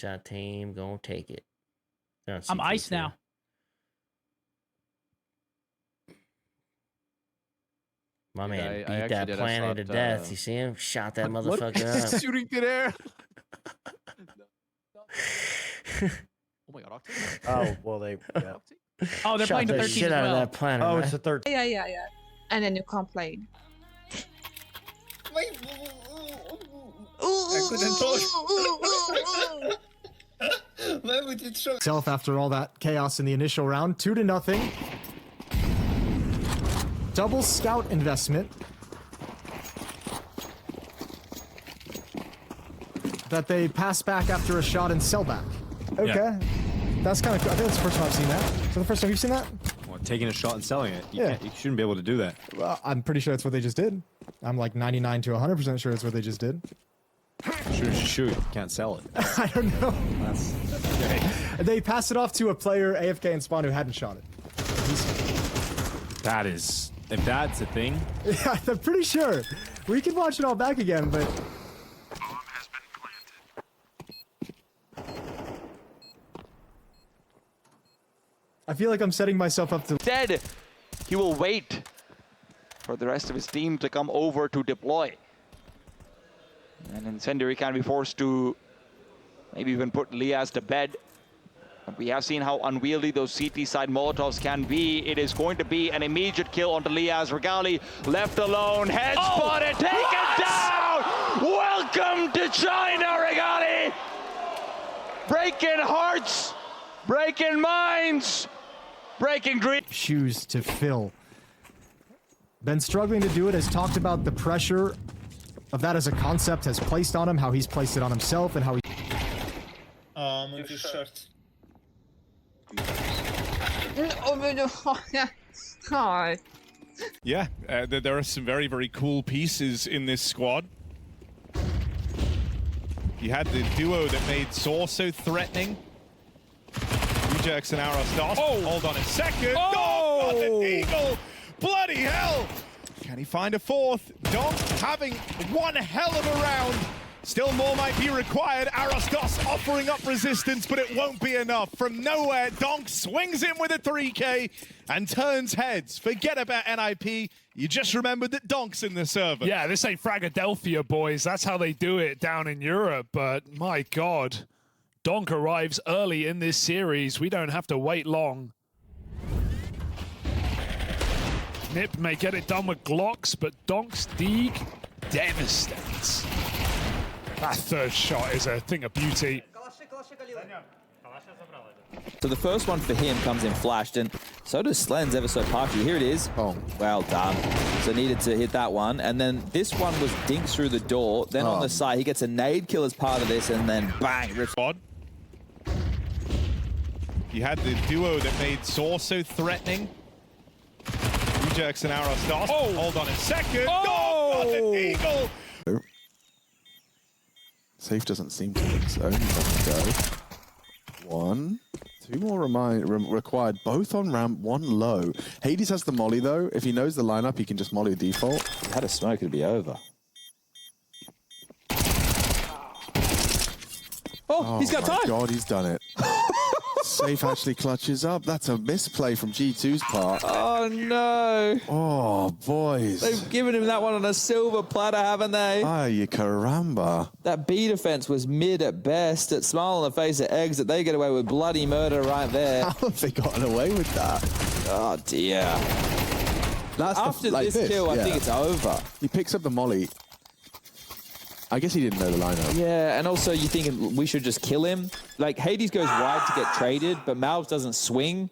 shot team gonna take it. I'm iced now. My Dude, man I beat actually that did. I planet to thought, death. You see him? Shot that What? motherfucker up. Shooting midair. Oh my god, Octane. Oh, well, they. Yeah. Octane? Oh, they're Shot playing the the 13 shit as out well. of that planet. Oh, man. it's the third. Yeah. And then you complain. Itself after all that chaos in the initial round, 2-0. Double scout investment that they pass back after a shot and sell back. Okay, that's kind of cool. I think that's the first time I've seen that. Is that the first time you've seen that? Well, taking a shot and selling it. You, Yeah. you shouldn't be able to do that. Well, I'm pretty sure that's what they just did. I'm like 99 to 100% sure that's what they just did. Shoot. You can't sell it. I don't know. That's They passed it off to a player, AFK and Spawn, who hadn't shot it. that is. If that's a thing, Yeah, I'm pretty sure. We can watch it all back again, but... I feel like I'm setting myself up to... Instead, he will wait for the rest of his team to come over to deploy. And Incendiary can be forced to maybe even put Liaz to bed. But we have seen how unwieldy those CT side Molotovs can be. It is going to be an immediate kill onto Liaz. Regali left alone, head spotted, taken down! Welcome to China, Regali! Breaking hearts, breaking minds, breaking dreams. shoes to fill. Been struggling to do it, has talked about the pressure of that as a concept has placed on him, how he's placed it on himself, and how he... Yeah, there are some very, very cool pieces in this squad. You had the duo that made Source so threatening. Rejects and Arostos. Oh, hold on a second. Oh, the Eagle! Bloody hell! Can he find a fourth? Donk having one hell of a round. Still more might be required. Arostos offering up resistance, but it won't be enough. From nowhere, Donk swings in with a 3K and turns heads. Forget about NIP. You just remembered that Donk's in the server. Yeah, this ain't Fragadelphia, boys. That's how they do it down in Europe. But my God, Donk arrives early in this series. We don't have to wait long. Nip may get it done with Glocks, but Donk's Deeg devastates. That third shot is a thing of beauty. So the first one for him comes in flashed, and so does Slen's ever so partially. Here it is. Oh, well done. So needed to hit that one, and then this one was dinked through the door. Then on the side, he gets a nade kill as part of this, and then bang. You had the duo that made Source so threatening. Rejects and Arostos. Oh, hold on a second. Oh, the Eagle! Safe doesn't seem to think so. Go. 1, 2 more required, both on ramp, 1 low. Hades has the molly though. If he knows the lineup, he can just molly default. If he had a smoke, it'd be over. Oh, he's got time. Oh my God, he's done it. Safe actually clutches up. That's a misplay from G2's part. Oh no. Oh, boys. They've given him that one on a silver platter, haven't they? Ay, caramba. That B defense was mid at best. At smile on the face of Exit, they get away with bloody murder right there. How have they gotten away with that? Oh dear. That's After this kill, I think it's over. He picks up the molly. I guess he didn't know the lineup. Yeah, and also you thinking we should just kill him? Like, Hades goes wide to get traded, but Malv doesn't swing.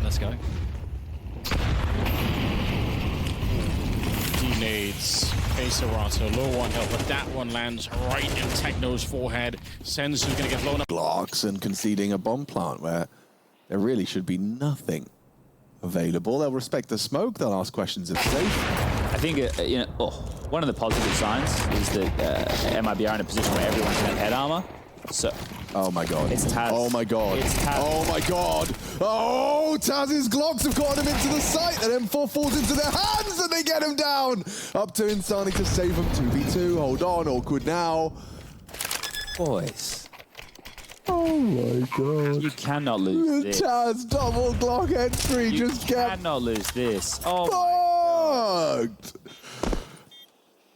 Let's go. He nades Acerata, low on health, but that one lands right in Techno's forehead. Sens who's going to get blown up. Blocks and conceding a bomb plant where there really should be nothing available. They'll respect the smoke. They'll ask questions of safe. I think, one of the positive signs is that MIB are in a position where everyone can have head armor. So, oh my God. It's Taz. Oh my God. It's Taz. Oh my God. Oh, Taz's Glocks have gotten him into the site, and M4 falls into their hands, and they get him down. Up to Insani to save him. 2v2. Hold on. Awkward now. Boys. Oh my god. You cannot lose this. Taz double Glock entry You just kept cannot lose this. Oh, fucked.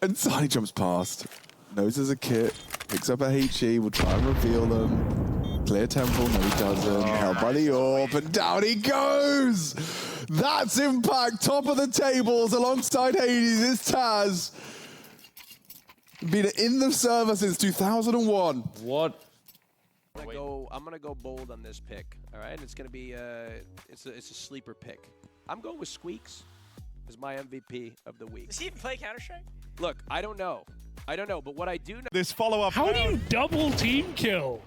And Sani jumps past. Knows there's a kit. Picks up a HE. Will try and reveal them. Clear temple. No, he doesn't. Held by the orb. And down he goes. That's Impact. Top of the tables alongside Hades. It's Taz. Been in the server since 2001. what? I'm gonna go bold on this pick. All right, it's gonna be it's a sleeper pick. I'm going with Squeaks as my MVP of the week. Does he even play Counter-Strike? Look, I don't know, but what I do know. This follow-up. How do you double team kill?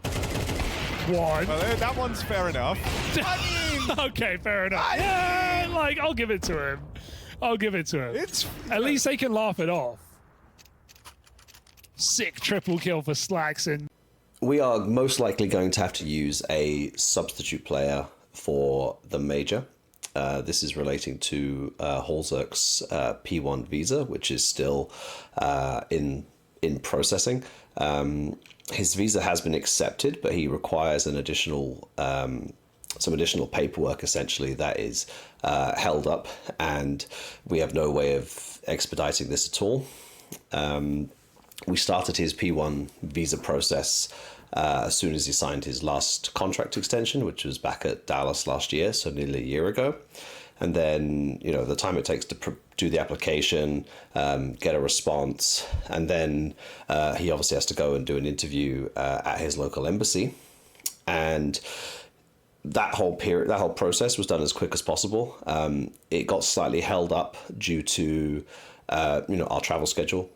One. Well, that one's fair enough. Okay, fair enough. Yeah, like, I'll give it to him. I'll give it to him. It's At least they can laugh it off. Sick triple kill for Slaxon. We are most likely going to have to use a substitute player for the major. This is relating to Holzerk's P1 visa, which is still in processing. His visa has been accepted, but he requires an additional some additional paperwork, essentially, that is held up, and we have no way of expediting this at all. We started his P1 visa process as soon as he signed his last contract extension, which was back at Dallas last year, so nearly a year ago. And then, you know, the time it takes to do the application, get a response, and then he obviously has to go and do an interview at his local embassy. And that whole process was done as quick as possible. It got slightly held up due to our travel schedule.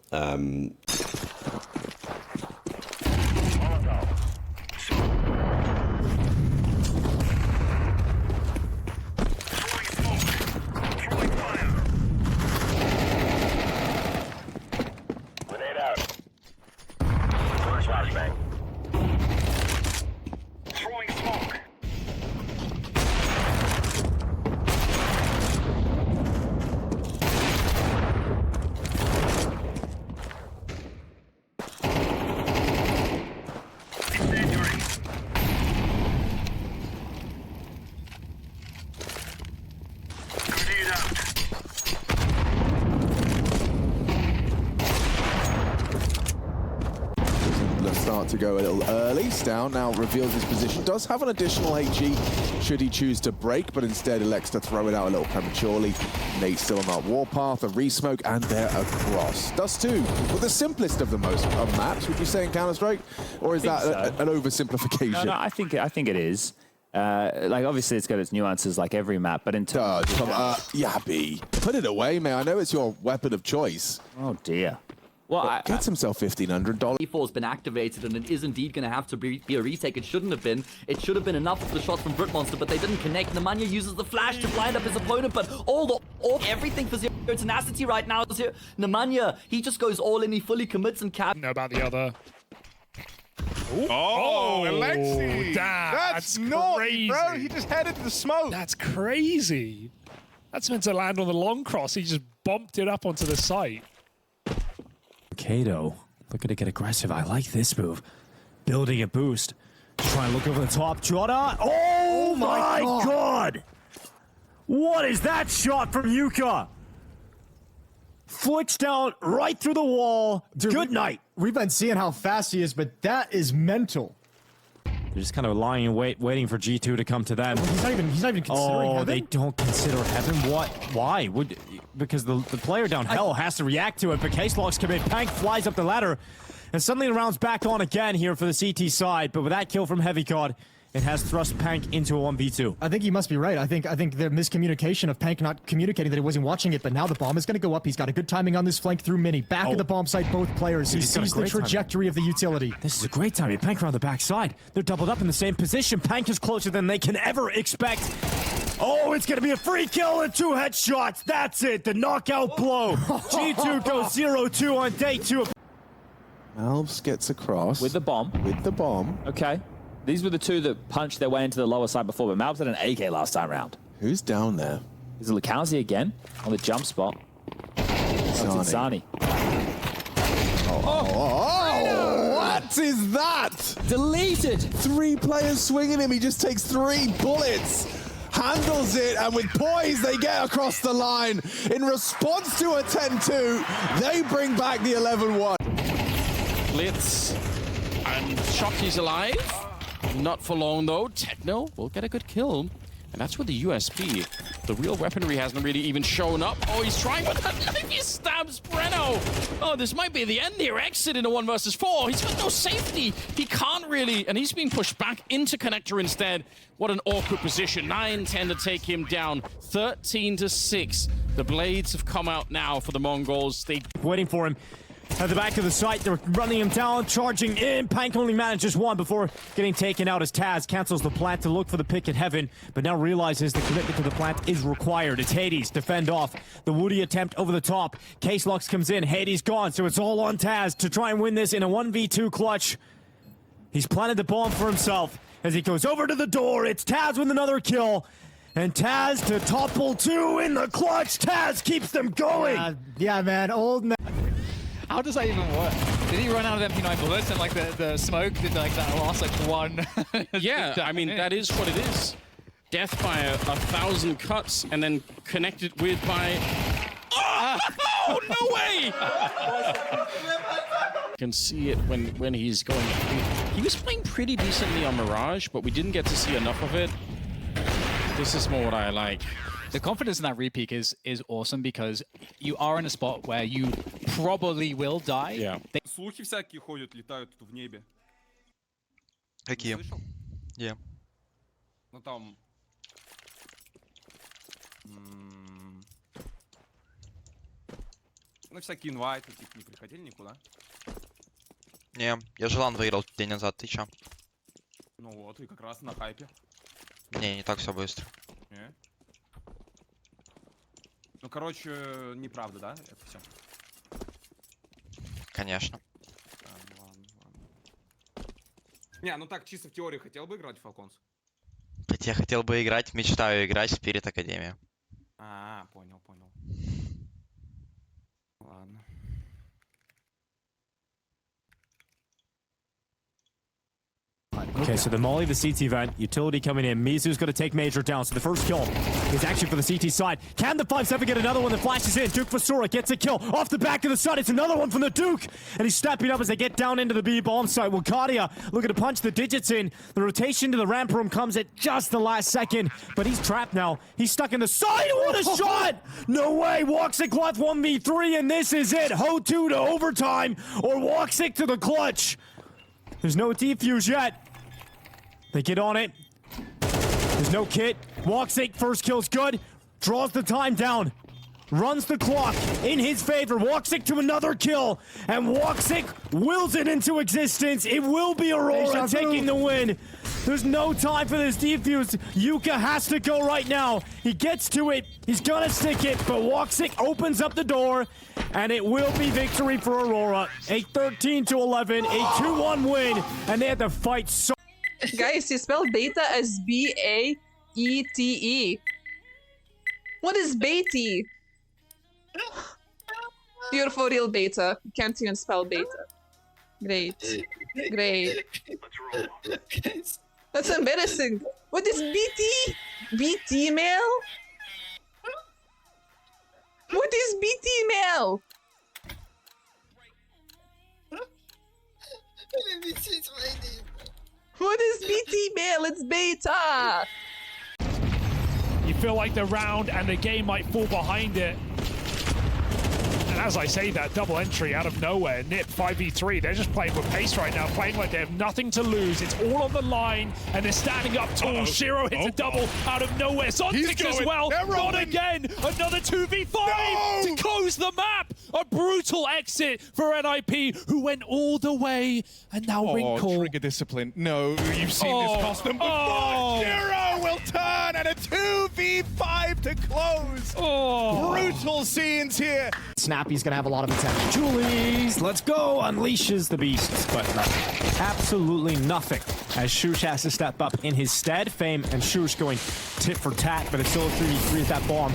To go a little early. Down now reveals his position. Does have an additional HE should he choose to break, but instead elects to throw it out a little prematurely. Nate's still on that warpath, a resmoke, and they're across. Dust 2 with the simplest of the most maps, would you say, in Counter-Strike? Or is that an oversimplification? No, I think it is. Like, obviously it's got its nuances like every map, but in terms Yabby, put it away, man. I know it's your weapon of choice. Oh dear. Well, gets himself $1,500. E4's been activated, and it is indeed going to have to be a retake. It shouldn't have been. It should have been enough of the shots from Britmonster, but they didn't connect. Nemanja uses the flash to blind up his opponent, but everything for Zero Tenacity right now is here. Nemanja, he just goes all in, he fully commits and cap. Know about the other. Oh, Alexi! That's naughty, crazy, bro. He just headed to the smoke. That's crazy. That's meant to land on the long cross. He just bumped it up onto the site. Kato, looking to get aggressive. I like this move. Building a boost. Try and look over the top. Jota. Oh my god! What is that shot from Yuka? Flicks down right through the wall. Dude, good night. We've been seeing how fast he is, but that is mental. They're just kind of lying in wait, waiting for G2 to come to them. He's not even considering heaven? They don't consider heaven? What? Why? Because the player down hell has to react to it, but Case Logs come in. Pank flies up the ladder, and suddenly the round's back on again here for the CT side, but with that kill from Heavy God, it has thrust Pank into a 1v2. I think he must be right. I think the miscommunication of Pank not communicating that he wasn't watching it, but now the bomb is going to go up. He's got a good timing on this flank through Mini. Back at the bomb site, both players. He sees the trajectory of the utility. This is a great timing. Pank around the backside. They're doubled up in the same position. Pank is closer than they can ever expect. Oh, it's going to be a free kill and 2 headshots. That's it. The knockout blow. G2 goes 0-2 on day 2. Malbs gets across. With the bomb. With the bomb. Okay. These were the two that punched their way into the lower side before, but Malbs had an AK last time round. Who's down there? Is it Lukazi again on the jump spot? Sani. Sani. Oh, What is that? Deleted. 3 players swinging him. He just takes 3 bullets. Handles it, and with poise, they get across the line. In response to a 10-2, they bring back the 11-1. Blitz. And Shockey's alive. Not for long, though. Techno will get a good kill. And that's with the USP. The real weaponry hasn't really even shown up. Oh, he's trying, but I think he stabs Breno. Oh, this might be the end here. Exit in a 1 versus 4. He's got no safety. He can't really, and he's being pushed back into connector instead. What an awkward position. 9-10 to take him down. 13-6. The blades have come out now for the Mongols. They waiting for him at the back of the site. They're running him down, charging in. Pank only manages 1 before getting taken out as Taz cancels the plant to look for the pick at Heaven, but now realizes the commitment to the plant is required. It's Hades to fend off the Woody attempt over the top. Caselox comes in, Hades gone, so it's all on Taz to try and win this in a 1v2 clutch. He's planted the bomb for himself as he goes over to the door. It's Taz with another kill. And Taz to topple 2 in the clutch. Taz keeps them going. Yeah, man, old man. How does that even work? Did he run out of MP9 bullets and like the smoke did like that last like 1? Yeah, I mean, that is what it is. Death by 1,000 cuts and then connected with by... Oh, no way! You can see it when he's going... He was playing pretty decently on Mirage, but we didn't get to see enough of it. This is more what I like. The confidence in that repeat is awesome because you are in a spot where you probably will die. Yeah. Слухи всякие ходят, летают в небе. Какие? Где? Ну там... Ну всякие инвайты, типа, не приходили никуда. Не, я Желан выиграл день назад, ты чё? Ну вот, и как раз на хайпе. Не так все быстро. Не. Ну, короче, неправда, да? Это все. Конечно. Ладно. Не, ну так, чисто в теории хотел бы играть в Falcons? Я хотел бы играть, мечтаю играть в Spirit Academy. Понял. Ладно. Okay, so the Molly, the CT event, utility coming in. Mizu's going to take Major down. So the first kill is actually for the CT side. Can the 5-7 get another one that flashes in? Duke Vasura gets a kill off the back of the side. It's another one from the Duke. And he's stepping up as they get down into the B bomb site. Wakadia looking to punch the digits in. The rotation to the ramp room comes at just the last second. But he's trapped now. He's stuck in the side. What a shot! No way. Woxic left 1v3, and this is it. Ho2 to overtime, or Woxic to the clutch. There's no defuse yet. They get on it. There's no kit. Woxic, first kill's good. Draws the time down. Runs the clock in his favor. Woxic to another kill. And Woxic wills it into existence. It will be Aurora taking the win. There's no time for this defuse. Yuka has to go right now. He gets to it. He's gonna stick it. But Woxic opens up the door. And it will be victory for Aurora. A 13-11. A 2-1 win. And they had to fight so... Guys, you spell beta as B-A-E-T-E. What is Beatty? Beautiful real beta. You can't even spell beta. Great. That's embarrassing. What is BT? BT mail? What is BT mail? What is BT mail? It's beta. You feel like the round and the game might fall behind it. And as I say that, double entry out of nowhere. Nip 5v3. They're just playing with pace right now, playing like they have nothing to lose. It's all on the line, and they're standing up tall. Shiro hits a double out of nowhere. Zontic as well. Not again. Another 2v5 to close the map. A brutal exit for NIP, who went all the way, and now Wrinkle. Trigger discipline. No, you've seen this cost them before. Shiro will turn, and a 2v5 to close. Brutal scenes here. Snappy's gonna have a lot of attention. Julies, let's go! Unleashes the beasts, but nothing. Absolutely nothing. As Shush has to step up in his stead. Fame and Shush going tit for tat, but it's still a 3v3 at that bomb.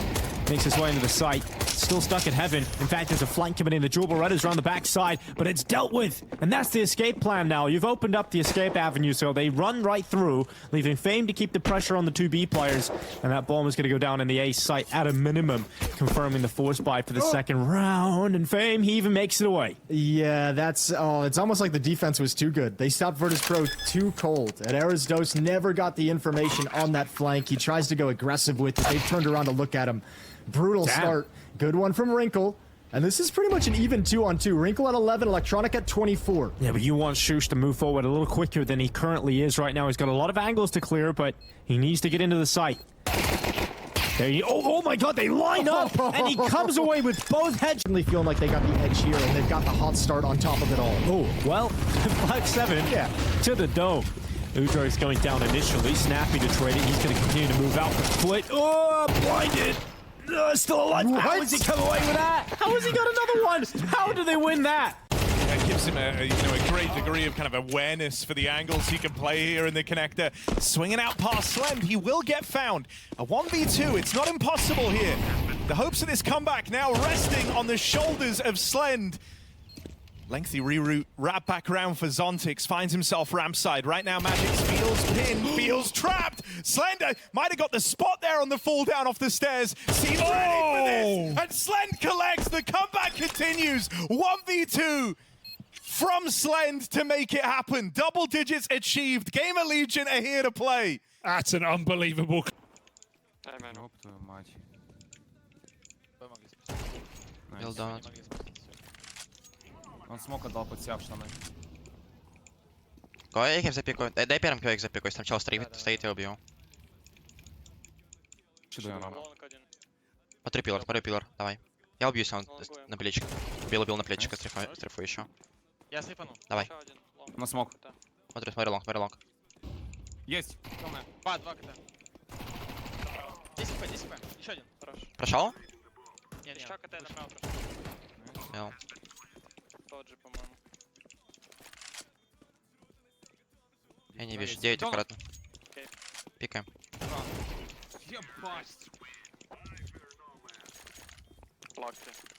makes his way into the site. Still stuck at Heaven. In fact, there's a flank coming in. The Dual Berettas around the backside, but it's dealt with. And that's the escape plan now. You've opened up the escape avenue, so they run right through, leaving Fame to keep the pressure on the 2B players. And that bomb is going to go down in the A site at a minimum, confirming the force buy for the second round. And Fame, he even makes it away. Yeah, that's... Oh, it's almost like the defense was too good. They stopped Virtus Pro too cold. And Arisdos never got the information on that flank. He tries to go aggressive with it. They've turned around to look at him. Brutal start. Good one from Wrinkle. And this is pretty much an even 2-on-2. Wrinkle at 11, Electronic at 24. Yeah, but you want Shush to move forward a little quicker than he currently is right now. He's got a lot of angles to clear, but he needs to get into the site. There you, oh my god, they line up, and he comes away with both heads. Feeling like they got the edge here, and they've got the hot start on top of it all. Oh, well, Black 7 to the dome. Udrog's going down initially. Snappy to trade it. He's going to continue to move out. But Flit, blinded. Still alive. What? How does he come away with that? How has he got another one? How do they win that? That gives him a great degree of kind of awareness for the angles he can play here in the connector. Swinging out past Slend, he will get found. A 1v2, it's not impossible here. The hopes of this comeback now resting on the shoulders of Slend. Lengthy reroute, wrap back around for Zontix, finds himself ramp side. Right now, Magix feels pinned, feels trapped. Slender might have got the spot there on the fall down off the stairs. Seems ready for this, and Slend collects. The comeback continues. 1v2 from Slend to make it happen. Double digits achieved. Gamer Legion are here to play. That's an unbelievable... Build out. Он смог отдал под себя в штаны. Кого я запикаю? Дай первым кого я запикаю, если там чел стоит, я убью. Смотри пилор, давай. Я убью, если он на плечико. Убил на плечико, стрифу еще. Я слипану. Давай. На смог. Смотри лонг. Есть. Два КТ. 10 хп. Еще один. Хорош. Прошел? Нет, еще КТ нажмем просто. Понял. Тот же, по-моему. Я не вижу, 9 аккуратно. Пикаем. Ебать. Локти.